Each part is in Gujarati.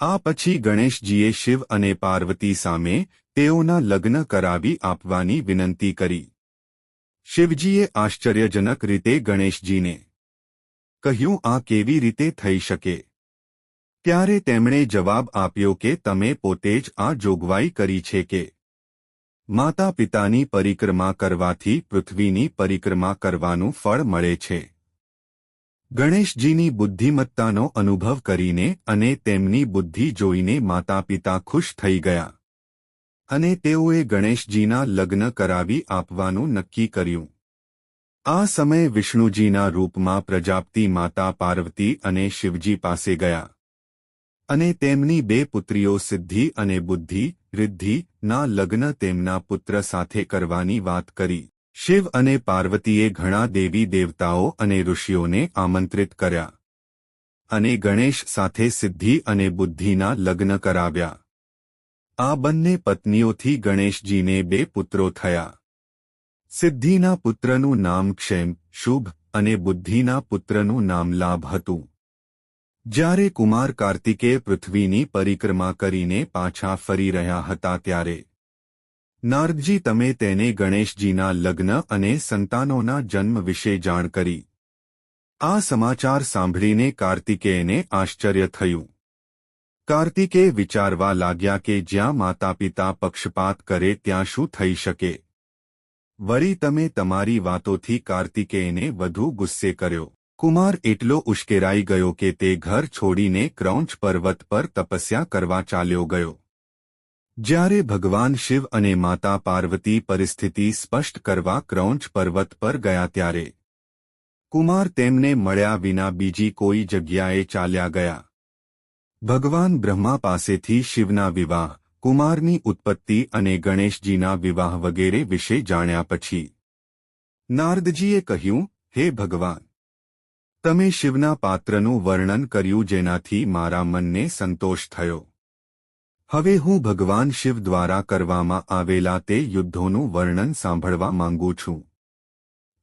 આ પછી ગણેશજીએ શિવ અને પાર્વતી સામે તેઓના લગ્ન કરાવી આપવાની વિનંતી કરી. શિવજીએ આશ્ચર્યજનક રીતે ગણેશજીને કહ્યું, આ કેવી રીતે થઈ શકે? ત્યારે તેમણે જવાબ આપ્યો કે તમે પોતે જ આ જોગવાઈ કરી છે કે માતા પિતાની પરિક્રમા કરવાથી પૃથ્વીની પરિક્રમા કરવાનું ફળ મળે છે. ગણેશજીની બુદ્ધિમત્તાનો અનુભવ કરીને અને તેમની બુદ્ધિ જોઈને માતા પિતા ખુશ થઈ ગયા અને તેઓએ ગણેશજીના લગ્ન કરાવી આપવાનું નક્કી કર્યું. આ સમયે વિષ્ણુજીના રૂપમાં પ્રજાપતિ માતા પાર્વતી અને શિવજી પાસે ગયા અને તેમની બે પુત્રીઓ સિદ્ધિ અને બુદ્ધિ રિદ્ધિ ના લગ્ન તેમના પુત્ર સાથે કરવાની વાત કરી. શિવ અને પાર્વતીએ ઘણા દેવી દેવતાઓ અને ઋષિઓને આમંત્રિત કર્યા અને ગણેશ સાથે સિદ્ધિ અને બુદ્ધિના લગ્ન કરાવ્યા. આ બંને પત્નીઓથી ગણેશજીને બે પુત્રો થયા. સિદ્ધિના પુત્રનું નામ ક્ષેમ શુભ અને બુદ્ધિના પુત્રનું નામ લાભ હતું. જ્યારે કુમાર કાર્તિકેય પૃથ્વીની પરિક્રમા કરીને પાછા ફરી રહ્યા હતા ત્યારે નારદજી તમે તેને ગણેશજીના લગ્ન અને સંતાનોના જન્મ વિશે જાણ કરી. આ સમાચાર સાંભળીને કાર્તિકેયને આશ્ચર્ય થયું. કાર્તિકેય વિચારવા લાગ્યા કે જ્યાં માતા પિતા પક્ષપાત કરે ત્યાં શું થઈ શકે. વળી તમે તમારી વાતોથી કાર્તિકેયને વધુ ગુસ્સે કર્યો. કુમાર એટલો ઉશ્કેરાઈ ગયો કે તે ઘર છોડીને ક્રૌંચ પર્વત પર તપસ્યા કરવા ચાલ્યો ગયો. જ્યારે ભગવાન શિવ અને માતા પાર્વતી પરિસ્થિતિ સ્પષ્ટ કરવા ક્રૌંચ પર્વત પર ગયા ત્યારે કુમાર તેમને મળ્યા વિના બીજી કોઈ જગ્યાએ ચાલ્યા ગયા. ભગવાન બ્રહ્મા પાસેથી શિવના વિવાહ, કુમારની ઉત્પત્તિ અને ગણેશજીના વિવાહ વગેરે વિશે જાણ્યા પછી નારદજીએ કહ્યું, હે ભગવાન, તમે શિવના પાત્રનું વર્ણન કર્યું જેનાથી મારા મનને સંતોષ થયો. હવે હું ભગવાન શિવ દ્વારા કરવામાં આવેલા તે યુદ્ધોનું વર્ણન સાંભળવા માંગુ છું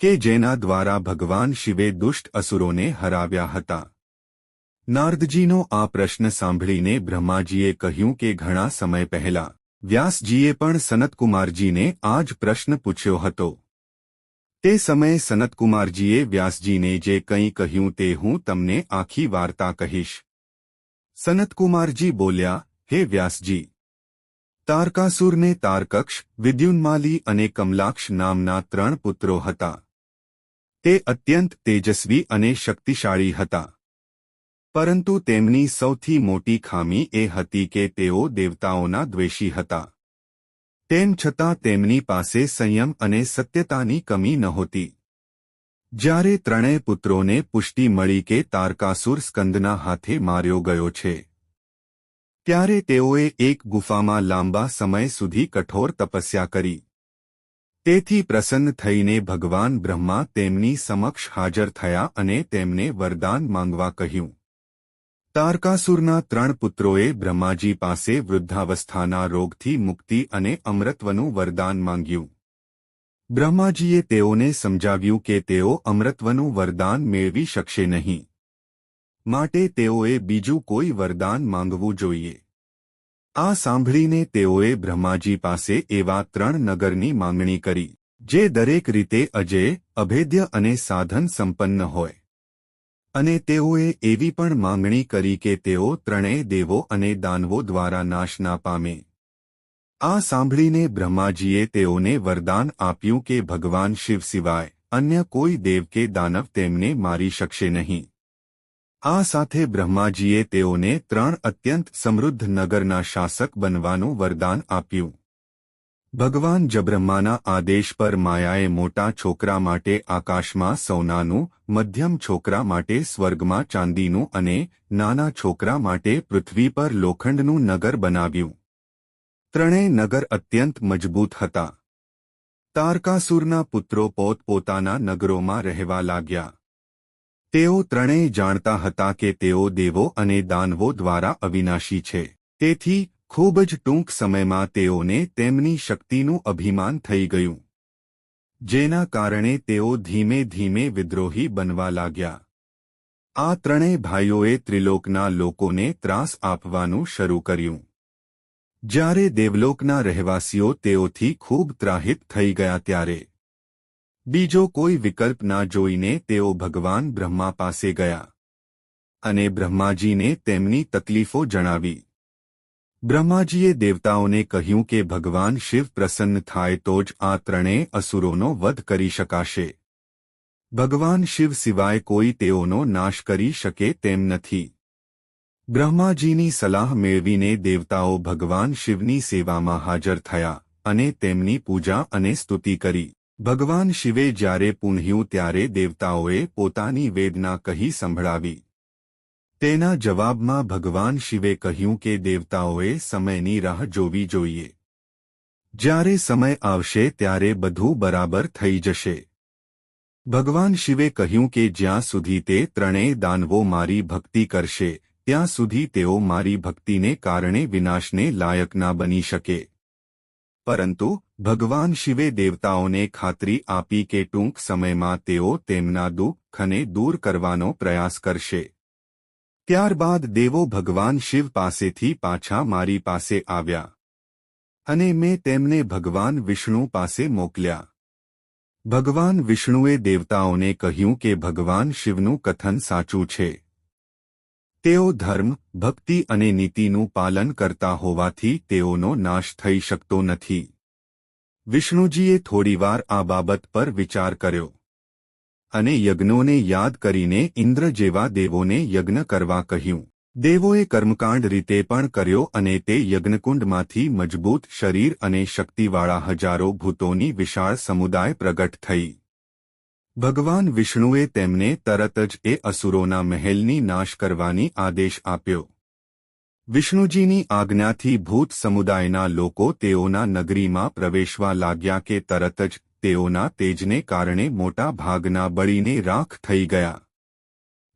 કે જેના દ્વારા ભગવાન શિવે દુષ્ટ અસુરોને હરાવ્યા હતા. નારદજીનો આ પ્રશ્ન સાંભળીને બ્રહ્માજીએ કહ્યું કે ઘણા સમય પહેલા વ્યાસજીએ પણ સનતકુમારજીને આ જ પ્રશ્ન પૂછ્યો હતો. તે સમયે સનતકુમારજીએ વ્યાસજીને જે કંઈ કહ્યું તે હું તમને આખી વાર્તા કહીશ. સનતકુમારજી બોલ્યા, હે વ્યાસજી, તારકાસુરને તારકક્ષ, વિદ્યુન્માલી અને કમલાક્ષ નામના 3 પુત્રો હતા. તે અત્યંત તેજસ્વી અને શક્તિશાળી હતા. પરંતુ તેમની સૌથી મોટી ખામી એ હતી કે તેઓ દેવતાઓના દ્વેષી હતા. તેમ છતાં તેમની પાસે સંયમ અને સત્યતાની કમી નહોતી. જ્યારે 3 પુત્રોને પુષ્ટિ મળી કે તારકાસુર સ્કંદના હાથે માર્યો ગયો છે ત્યારે તેઓએ એક ગુફામાં લાંબા સમય સુધી કઠોર તપસ્યા કરી. તેથી પ્રસન્ન થઈને ભગવાન બ્રહ્મા તેમની સમક્ષ હાજર થયા અને તેમને વરદાન માંગવા કહ્યું. તારકાસુરના 3 પુત્રોએ બ્રહ્માજી પાસે વૃદ્ધાવસ્થાના રોગથી મુક્તિ અને અમરત્વનું વરદાન માંગ્યું. બ્રહ્માજીએ તેઓને સમજાવ્યું કે તેઓ અમરત્વનું વરદાન મેળવી શકશે નહીં. માટે તેઓએ બીજું કોઈ વરદાન માંગવું જોઈએ. આ સાંભળીને તેઓએ બ્રહ્માજી પાસે એવા 3 નગરની માંગણી કરી જે દરેક રીતે અજેય, અભેદ્ય અને સાધન સંપન્ન હોય. અને તેઓએ એવી પણ માંગણી કરી કે તેઓ 3 દેવો અને દાનવો દ્વારા નાશ ના પામે. આ સાંભળીને બ્રહ્માજીએ તેઓને વરદાન આપ્યું કે ભગવાન શિવ સિવાય અન્ય કોઈ દેવ કે દાનવ તેમને મારી શકશે નહીં. આ સાથે બ્રહ્માજીએ તેઓને 3 અત્યંત સમૃદ્ધ નગરના શાસક બનવાનું વરદાન આપ્યું. ભગવાન જબ્રહ્માના આદેશ પર માયાએ મોટા છોકરા માટે આકાશમાં સોનાનું, મધ્યમ છોકરા માટે સ્વર્ગમાં ચાંદીનું અને નાના છોકરા માટે પૃથ્વી પર લોખંડનું નગર બનાવ્યું. 3 નગર અત્યંત મજબૂત હતા. તારકાસુરના પુત્રો પોતપોતાના નગરોમાં રહેવા લાગ્યા. તેઓ 3 જાણતા હતા કે તેઓ દેવો અને દાનવો દ્વારા અવિનાશી છે. તેથી ખૂબ જ ટૂંક સમયમાં તેઓને તેમની શક્તિનું અભિમાન થઈ ગયું. જેના કારણે તેઓ ધીમે ધીમે વિદ્રોહી બનવા લાગ્યા. આ ત્રણેય ભાઈઓએ ત્રિલોકના લોકોને ત્રાસ આપવાનું શરૂ કર્યું. જ્યારે દેવલોકના રહેવાસીઓ તેઓથી ખૂબ ત્રાહિત થઈ ગયા ત્યારે બીજો કોઈ વિકલ્પ ના જોઈને તેઓ ભગવાન બ્રહ્મા પાસે ગયા અને બ્રહ્માજીને તેમની તકલીફો જણાવી. બ્રહ્માજીએ દેવતાઓને કહ્યું કે ભગવાન શિવ પ્રસન્ન થાય તો જ આ ત્રણેય અસુરોનો વધ કરી શકાશે. ભગવાન શિવ સિવાય કોઈ તેઓનો નાશ કરી શકે તેમ નથી. બ્રહ્માજીની સલાહ મેળવીને દેવતાઓ ભગવાન શિવની સેવામાં હાજર થયા અને તેમની પૂજા અને સ્તુતિ કરી. ભગવાન શિવે જ્યારે પૂંહ્યું ત્યારે દેવતાઓએ પોતાની વેદના કહી સંભળાવી. તેના જવાબમાં ભગવાન શિવે કહ્યું કે દેવતાઓએ સમયની રાહ જોવી જોઈએ. જ્યારે સમય આવશે ત્યારે બધું બરાબર થઈ જશે. ભગવાન શિવે કહ્યું કે જ્યાં સુધી તે ત્રણેય દાનવો મારી ભક્તિ કરશે ત્યાં સુધી તેઓ મારી ભક્તિને કારણે વિનાશને લાયક ના બની શકે. પરંતુ ભગવાન શિવે દેવતાઓને ખાતરી આપી કે ટૂંક સમયમાં તેઓ તેમના દુઃખને દૂર કરવાનો પ્રયાસ કરશે. ત્યારબાદ દેવો ભગવાન શિવ પાસેથી પાછા મારી પાસે આવ્યા અને મેં તેમને ભગવાન વિષ્ણુ પાસે મોકલ્યા. ભગવાન વિષ્ણુએ દેવતાઓને કહ્યું કે ભગવાન શિવનું કથન સાચું છે. તેઓ ધર્મ, ભક્તિ અને નીતિનું પાલન કરતા હોવાથી તેઓનો નાશ થઈ શકતો નથી. વિષ્ણુજીએ થોડીવાર આ બાબત પર વિચાર કર્યો અને યજ્ઞોને યાદ કરીને ઇન્દ્ર જેવા દેવોને યજ્ઞ કરવા કહ્યું. દેવોએ કર્મકાંડ રીતે પણ કર્યો અને તે યજ્ઞકુંડમાંથી મજબૂત શરીર અને શક્તિવાળા હજારો ભૂતોની વિશાળ સમુદાય પ્રગટ થઈ. ભગવાન વિષ્ણુએ તેમને તરત જ એ અસુરોના મહેલની નાશ કરવાની આદેશ આપ્યો. વિષ્ણુજીની આજ્ઞાથી ભૂત સમુદાયના લોકો તેઓના નગરીમાં પ્રવેશવા લાગ્યા કે તરત જ તેઓના તેજને કારણે મોટા ભાગના બળીને રાખ થઈ ગયા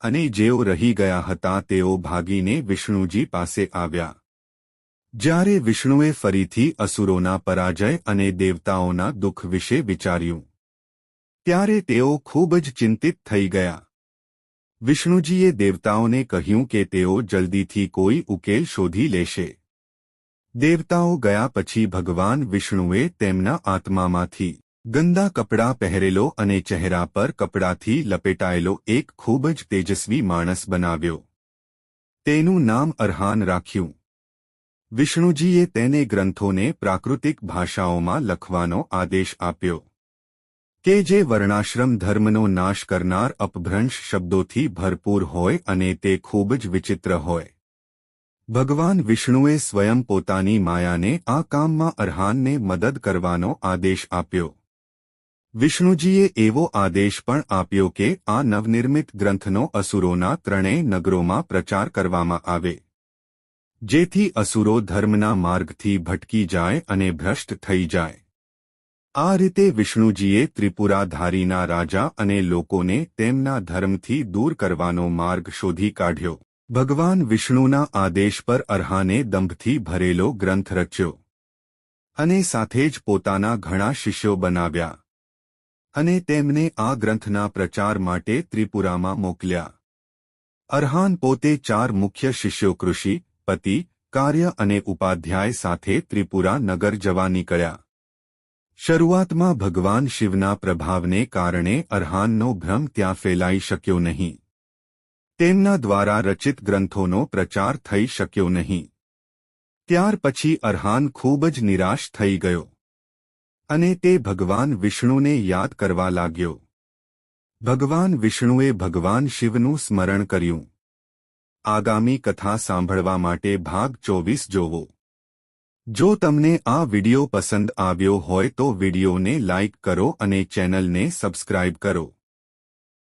અને જેઓ રહી ગયા હતા તેઓ ભાગીને વિષ્ણુજી પાસે આવ્યા. જ્યારે વિષ્ણુએ ફરીથી અસુરોના પરાજય અને દેવતાઓના દુઃખ વિશે વિચાર્યું ત્યારે તેઓ ખૂબ જ ચિંતિત થઈ ગયા. વિષ્ણુજીએ દેવતાઓને કહ્યું કે તેઓ જલ્દીથી કોઈ ઉકેલ શોધી લેશે. દેવતાઓ ગયા પછી ભગવાન વિષ્ણુએ તેમના આત્મામાંથી ગંદા કપડાં પહેરેલો અને ચહેરા પર કપડાથી લપેટાયેલો એક ખૂબ જ તેજસ્વી માણસ બનાવ્યો. તેનું નામ અરહાન રાખ્યું. વિષ્ણુજીએ તેને ગ્રંથોને પ્રાકૃતિક ભાષાઓમાં લખવાનો આદેશ આપ્યો કે જે વર્ણાશ્રમ ધર્મનો નાશ કરનાર અપભ્રંશ શબ્દોથી ભરપૂર હોય અને તે ખૂબ જ વિચિત્ર હોય. ભગવાન વિષ્ણુએ સ્વયં પોતાની માયાને આ કામમાં અરહાનને મદદ કરવાનો આદેશ આપ્યો. વિષ્ણુજીએ એવો આદેશ પણ આપ્યો કે આ નવનિર્મિત ગ્રંથનો અસુરોના ત્રણેય નગરોમાં પ્રચાર કરવામાં આવે, જેથી અસુરો ધર્મના માર્ગથી ભટકી જાય અને ભ્રષ્ટ થઈ જાય. આ રીતે વિષ્ણુજીએ ત્રિપુરાધારીના રાજા અને લોકોને તેમના ધર્મથી દૂર કરવાનો માર્ગ શોધી કાઢ્યો. ભગવાન વિષ્ણુના આદેશ પર અરહાને દંભથી ભરેલો ગ્રંથ રચ્યો અને સાથે જ પોતાના ઘણા શિષ્યો બનાવ્યા અને તેમને આ ગ્રંથના પ્રચાર માટે ત્રિપુરામાં મોકલ્યા. અરહાન પોતે 4 મુખ્ય શિષ્યો કૃષિ, પતિ, કાર્ય અને ઉપાધ્યાય સાથે ત્રિપુરા નગર જવા નીકળ્યા. શરૂઆતમાં ભગવાન શિવના પ્રભાવને કારણે અરહાનનો ભ્રમ ત્યાં ફેલાઈ શક્યો નહીં. તેમના દ્વારા રચિત ગ્રંથોનો પ્રચાર થઈ શક્યો નહીં. ત્યાર પછી અરહાન ખૂબ જ નિરાશ થઈ ગયો અને તે ભગવાન વિષ્ણુને યાદ કરવા લાગ્યો. ભગવાન વિષ્ણુએ ભગવાન શિવનું સ્મરણ કર્યું. આગામી કથા સાંભળવા માટે ભાગ 24 જોવો. જો તમને આ વિડિયો પસંદ આવ્યો હોય તો વિડિયોને લાઇક કરો અને ચેનલને સબસ્ક્રાઇબ કરો.